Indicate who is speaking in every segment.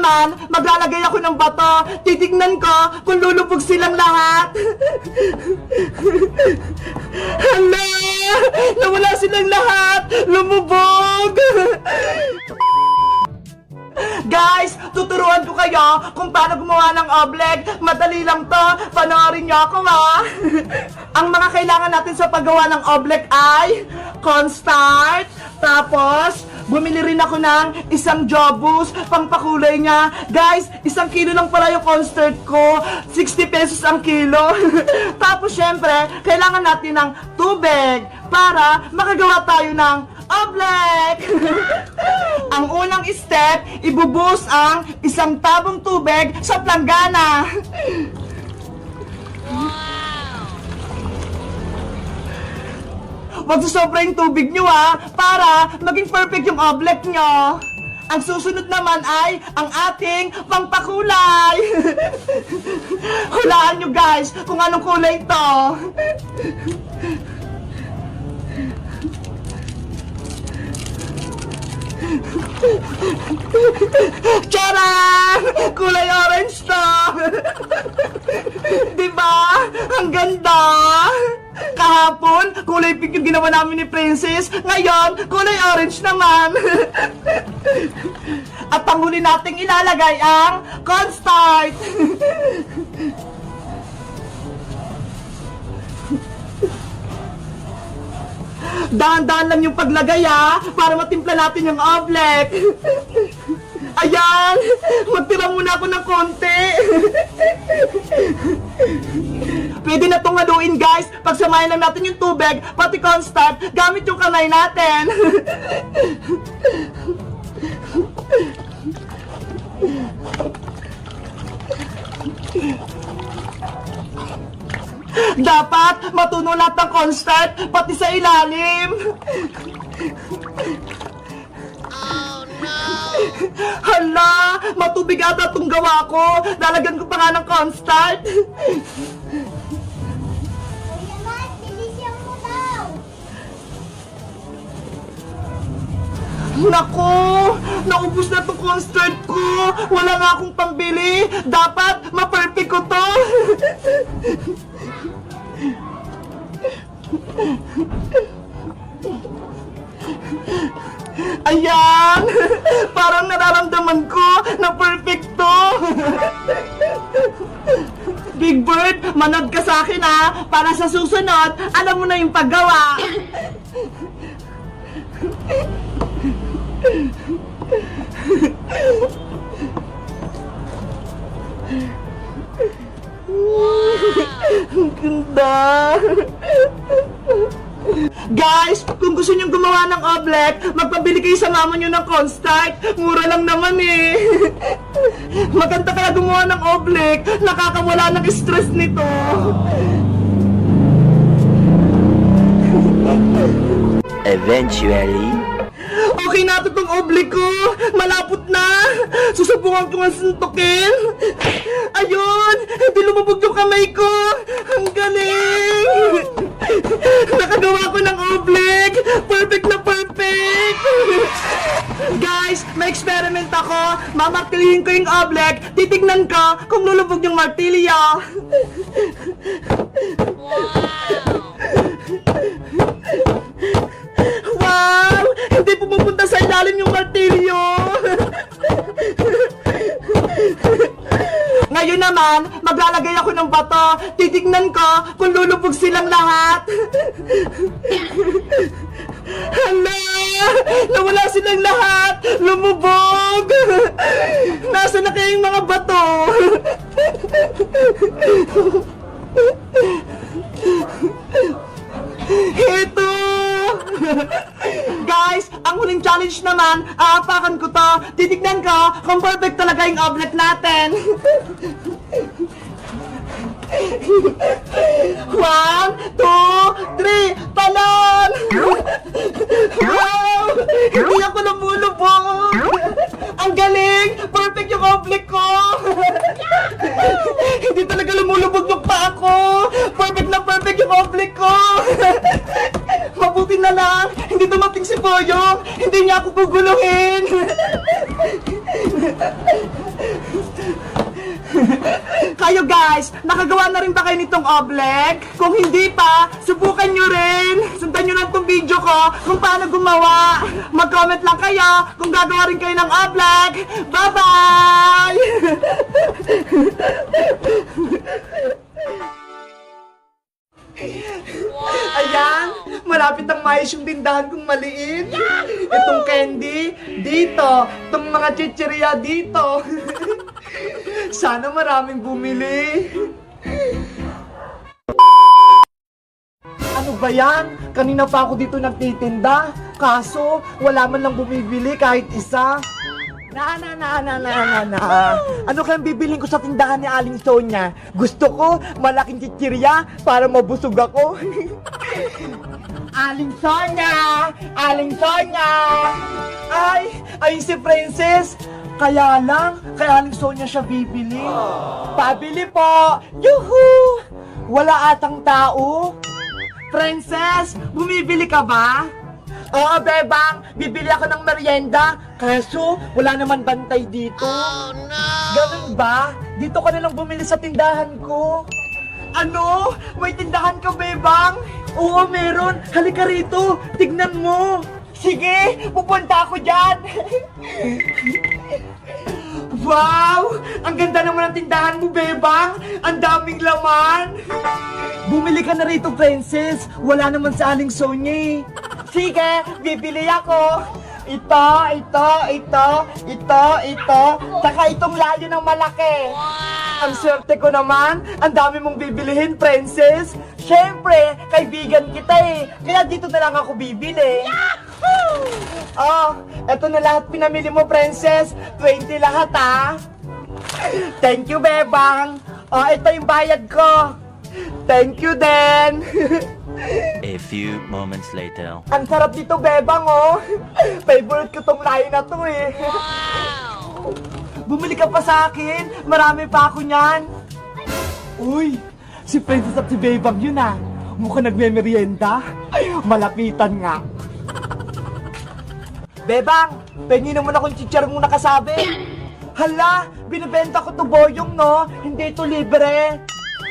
Speaker 1: naman, maglalagay ako ng bato. Titignan ko kung lulubog silang lahat. Hala! Nawala silang lahat! Lumubog! Guys, tuturuan ko kayo kung paano gumawa ng oblek. Madali lang to. Panoorin niyo ako, ha? Ang mga kailangan natin sa paggawa ng oblek ay cornstarch, tapos bumili rin ako ng isang jobus, pangpakulay niya. Guys, 1 kilo lang pala yung cornstarch ko. 60 pesos ang kilo. Tapos syempre, kailangan natin ng tubig para makagawa tayo ng oblek. Ang unang step, ibubuhos ang 1 tabong tubig sa planggana. Wag susobra yung tubig nyo, ha, para maging perfect yung oblek nyo. Ang susunod naman ay ang ating pangpakulay. Hulaan nyo, guys, kung anong kulay ito. Charan! Kulay orange to! Diba? Ang ganda! Kahapon, kulay pink yung ginawa namin ni Princess. Ngayon, kulay orange naman. At ang huli nating ilalagay ang cornstarch. Dahan-dahan lang yung paglagay, ha, para matimpla natin yung oblek. Ayan! Magtira muna ako ng konti. Pwede na itong haluin, guys. Pagsamahin lang natin yung tubig, pati cornstarch, gamit yung kamay natin. Dapat matunaw lahat ng cornstarch, pati sa ilalim. Oh no! Hala! Matubig ata itong gawa ko. Lalagyan ko pa nga ng cornstarch. Naku! Naubos na itong cornstarch ko! Wala nga akong pambili! Dapat ma-perfect ko to! Ayan! Parang nararamdaman ko na perfect to! Big Bird, manood ka sa akin, ha! Para sa susunod, alam mo na yung paggawa! Ang ganda! Guys, kung gusto nyo gumawa ng oblek, magpabili kayo sa mama nyo ng cornstarch. Mura lang naman, eh. Maganda kaya gumawa ng oblek. Nakakawala ng stress nito.
Speaker 2: Eventually,
Speaker 1: okay na ito tong oblek ko. Malapot na. Susubukan ko nga suntukin. Ayun, hindi lumubog yung kamay ko. Ang galing. Nakagawa ko ng oblek. Perfect na perfect. Guys, may experiment ako. Mamartilihin ko yung oblek. Titignan ko kung lulubog yung martilyo. Wow! Hindi pumupunta sa ilalim yung martilyo! Ngayon naman, maglalagay ako ng bato. Titignan ko kung lulubog silang lahat. Hala! Nawala silang lahat! Lumubog! Nasaan na kayong mga bato? Ito! Guys, ang huling challenge naman, aapakan ko to. Titignan ko kung perfect talaga yung oblek natin. 1, 2, 3, talon! Wow! Hindi ako lumulubog! Ang galing! Perfect yung oblek ko! Hindi talaga lumulubog yung paa ko! Perfect na perfect yung oblek ko! Mabuti na lang! Hindi dumating si Boyong! Hindi niya ako guguluhin! Kayo guys, nakagawa na rin ba kayo nitong oblek? Kung hindi pa, subukan nyo rin. Sundan nyo lang tong video ko kung paano gumawa. Mag-comment lang kayo kung gagawa rin kayo ng oblek. Bye-bye! Ayan, malapit ang maayos yung tindahan kong maliit. Itong candy, dito. Itong mga chichirya dito. Sana maraming bumili. Ano ba yan? Kanina pa ako dito nagtitinda. Kaso, wala man lang bumibili kahit isa. Ano kayang bibilhin ko sa tindahan ni Aling Sonia? Gusto ko malaking chichirya para mabusog ako. Aling Sonia! Aling Sonia! Ay si Princess! Kaya lang, kay Aling Sonia siya bibili. Pabili po! Yuhu! Wala atang tao. Princess, bumibili ka ba? Oo, bebang, bibili ako ng merienda. Kaso, wala naman bantay dito. Oh, no! Ganun ba? Dito ka na lang bumili sa tindahan ko. Ano? May tindahan ka, bebang? Oo, meron. Halika rito. Tignan mo. Sige, pupunta ako dyan. Wow! Ang ganda naman ng tindahan mo, bebang. Ang daming laman. Bumili ka na rito, Princess. Wala naman sa Aling Sonia. Sige, bibili ako. Ito. Saka itong layo ng malaki. Ang swerte ko naman. Ang dami mong bibilihin, Princess. Siyempre, kaibigan kita eh. Kaya dito na lang ako bibili. Yahoo! Oh, eto na lahat pinamili mo, Princess. 20 lahat, ha? Thank you, bebang. Oh, ito yung bayad ko. Thank you, Den.
Speaker 2: A few moments later.
Speaker 1: Ang sarap dito, bebang, oh. Favorite ko tong layo na to, eh.
Speaker 3: Wow!
Speaker 1: Bumili ka pa sa akin. Marami pa ako niyan. Uy, si Princess at si bebang yun, ah. Mukhang nagme-merienda. Ay, malapitan nga. Bebang, pengi naman akong chichar mong nakasabi. Hala, binibenta ko to boyong, no? Hindi to libre.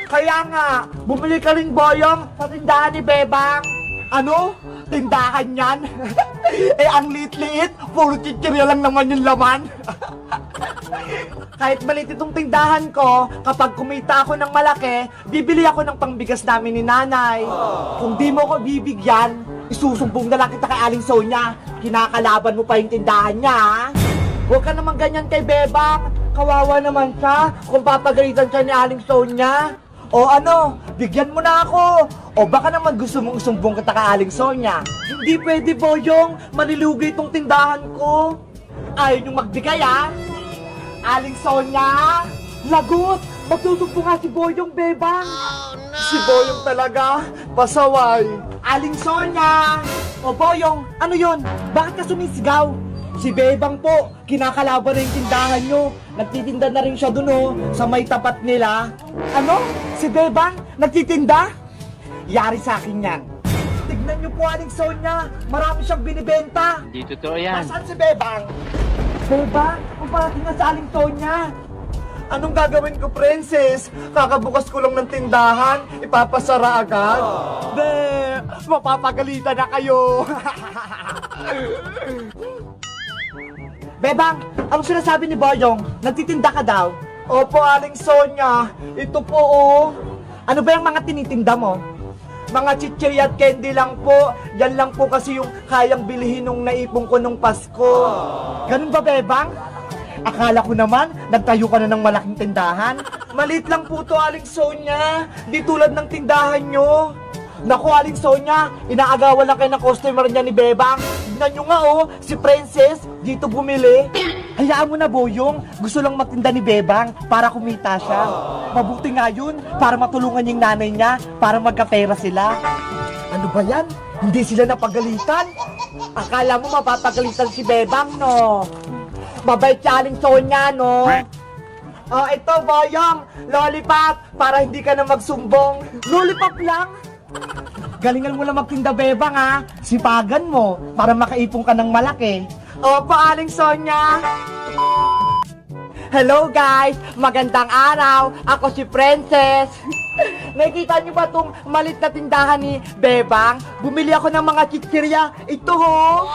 Speaker 1: Kaya nga, bumili ka rin boyong sa tindahan ni Bebang. Ano? Tindahan yan? Eh, ang liit-liit, puro chichirya lang naman yung laman. Kahit maliit itong tindahan ko, kapag kumita ako ng malaki, bibili ako ng pangbigas namin ni nanay. Kung di mo ko bibigyan, isusumbong na lang kita kay Aling Sonia. Kinakalaban mo pa yung tindahan niya, ha? Huwag ka naman ganyan kay Bebang. Kawawa naman siya kung papagalitan siya ni Aling Sonia. O ano, bigyan mo na ako. O baka naman gusto mong isumbong kita kay Aling Sonia. Hindi pwede, boyong. Manilugi itong tindahan ko. Ayaw niyong magbigay, ha? Aling Sonia! Lagot! Magtutupo nga si Boyong, bebang!
Speaker 3: Oh, no!
Speaker 1: Si Boyong talaga, pasaway! Aling Sonia! O Boyong, ano yon? Bakit ka sumisigaw? Si Bebang po, kinakalaban na yung tindahan nyo. Nagtitinda na rin siya dun, oh, sa may tapat nila. Ano? Si Bebang? Nagtitinda? Yari sa akin yan. Tignan nyo po, Aling Sonia. Marami siyang binibenta.
Speaker 2: Hindi totoo yan.
Speaker 1: Nasaan si Bebang? Bebang, kung parating nga sa Aling Sonia. Anong gagawin ko, Princess? Kakabukas ko lang ng tindahan, ipapasara agad? Be, mapapagalitan na kayo. Bebang, anong sinasabi ni Boyong? Nagtitinda ka daw? Opo, Aling Sonia. Ito po, oh. Ano ba yung mga tinitinda mo? Mga chichirya at candy lang po. Yan lang po kasi yung kayang bilhin nung naipon ko nung Pasko. Ganun ba, Bebang? Akala ko naman, nagtayo ka na ng malaking tindahan. Maliit lang po to, Aling Sonia. Di tulad ng tindahan nyo. Naku, Aling Sonia, inaagawan lang kayo ng customer niya ni Bebang. Tignan nyo nga, oh, si Princess, dito bumili. Hayaan mo na, Boyong. Gusto lang magtinda ni Bebang para kumita siya. Mabuti nga yun, para matulungan yung nanay niya, para magkapera sila. Ano ba yan? Hindi sila napagalitan? Akala mo mapapagalitan si Bebang, no? Mabait si Aling Sonia, no? Oh, ito, Boyong, lollipop, para hindi ka na magsumbong. Lollipop lang? Galingan mo lang magtinda, Bebang, ha? Sipagan mo, para makaipon ka ng malaki. Opo, Aling Sonia. Hello guys! Magandang araw! Ako si Princess! Nakikita niyo ba itong malit na tindahan ni Bebang? Bumili ako ng mga chichirya. Ito ho!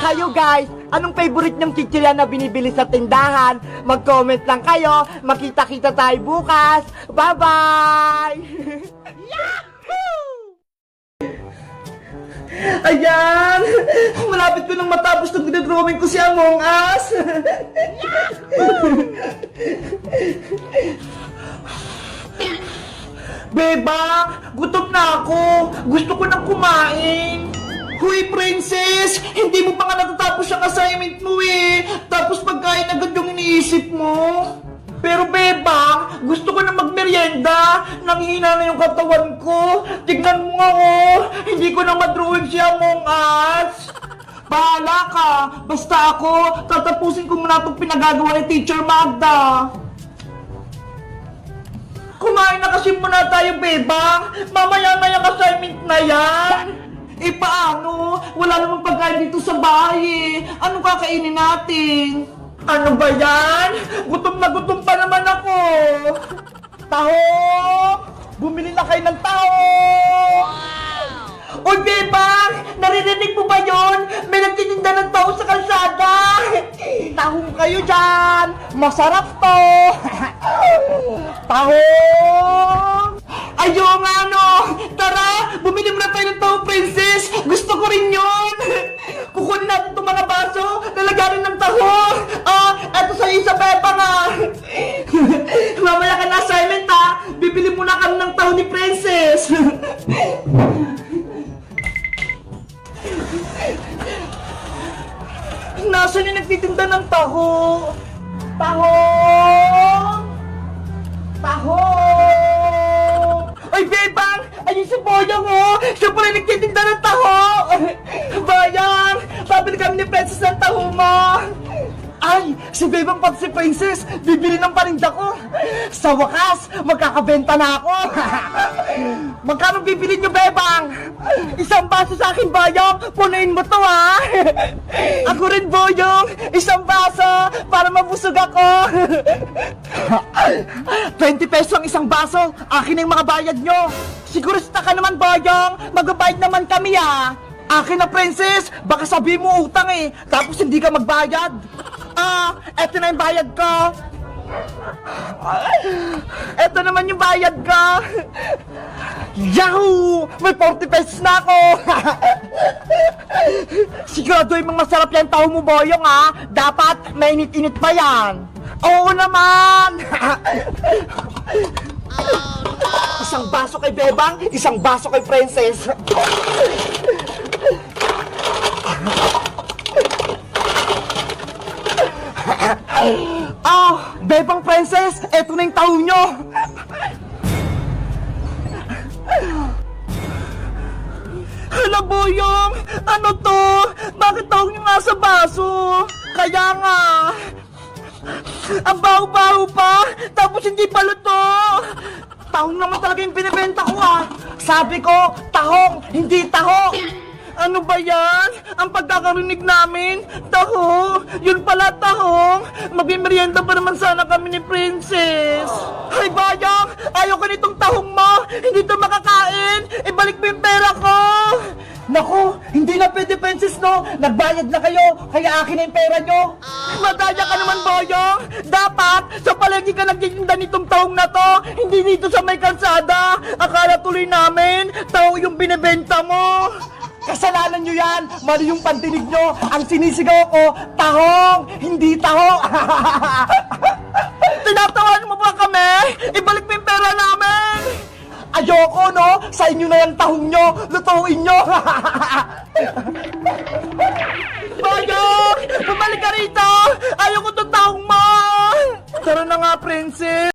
Speaker 1: Kayo guys, anong favorite niyong chichirya na binibili sa tindahan? Mag-comment lang kayo. Makita-kita tayo bukas. Bye-bye! Ayan! Malapit ko nang matapos nung dinadrawing ko si Among Us! Beba! Gutom na ako! Gusto ko nang kumain! Huy, Princess! Hindi mo pa nga natatapos yung assignment mo eh! Tapos pagkain agad yung iniisip mo! Pero Beba, gusto ko na magmerienda. Nanghihina na yung katawan ko. Tignan mo nga oh. Hindi ko na madrawing si Among Us. Bahala ka. Basta ako, tatapusin ko muna itong pinagagawa ni Teacher Magda. Kumain na kasi muna tayo, Beba. Mamaya na yung assignment na yan. Eh paano? Wala namang pagkain dito sa bahay eh. Anong kakainin natin? Ano ba yan? Gutom na gutom pa naman ako! Taho! Bumili na kayo ng taho! Wow! Uy, Bebang! Naririnig mo ba yon? May nagtitinda ng taho sa kalsada! Tahong kayo dyan! Masarap to! Taho! Ayo nga no! Tara! Bumili mo na tayo ng taho, Princess! Gusto ko rin yun! Kukunin natin itong mga baso, lalagarin ng taho. Eto sa isa, Pepa nga. Mamaya ka na assignment ha. Bibili muna kami ng taho ni Princess. Nasaan yung nagtitinda ng taho? Taho! Taho! Ay, Bebang! Ayun si Boyang, oh! Siya pala nagtitinda ng taho! Bayang! Pabili kami ni Princess ng taho mo! Ay! Si Bebang pati si Princess! Bibili ng paninda ko! Sa wakas, magkakabenta na ako! Magkano bibili niyo, Bebang? Isang baso sa akin, Boyong! Punuin mo to, ha! Ako rin, Boyong! Isang baso! Para mabusog ako! 20 pesos ang isang baso! Akin ang mga bayad nyo! Sigurista ka naman, Boyong! Magbabayad naman kami, ha! Akin na, Princess! Baka sabi mo utang eh! Tapos hindi ka magbayad! Eto na yung bayad ko! Eto naman yung bayad ko! Yahoo! May 40 pesos na ako! Sigurado yung masarap yung taho mo, Boyong, ha? Dapat mainit-init pa yan! Oo naman! Isang baso kay Bebang, isang baso kay Princess! Bebang Princess, eto na yung taho nyo! Hala, Boyong! Ano to? Bakit taho nyo nasa baso? Kaya nga! Ang baho-baho pa! Tapos hindi pa luto! Tahong naman talaga yung binibenta ko ah! Sabi ko, tahong, hindi taho! Ano ba yan? Ang pagkakarinig namin? Taho! Yun pala tahong! Magmimerienda pa naman sana kami ni Princess! Ay, Bayang! Ayaw ko nitong tahong mo! Hindi to makakain! Ibalik mo yung pera ko! Naku! Hindi na pwede, Princess, no? Nagbayad na kayo! Kaya akin na yung pera nyo! Madaya ka naman, Boyong! Dapat, sa palengke ka nagtitinda nitong tahong na to! Hindi dito sa may kalsada! Akala tuloy namin, tahong yung binibenta mo! Kasalanan nyo yan! Mali yung pandinig nyo! Ang sinisigaw ko, tahong! Hindi taho! Tinatawan mo ba kami? Ibalik mo yung pera namin! Ayoko, no? Sa inyo na yung tahong nyo! Lutuin nyo! Bayong! Bumalik ka rito! Ayoko itong tahong mo! Tara na nga, Princess!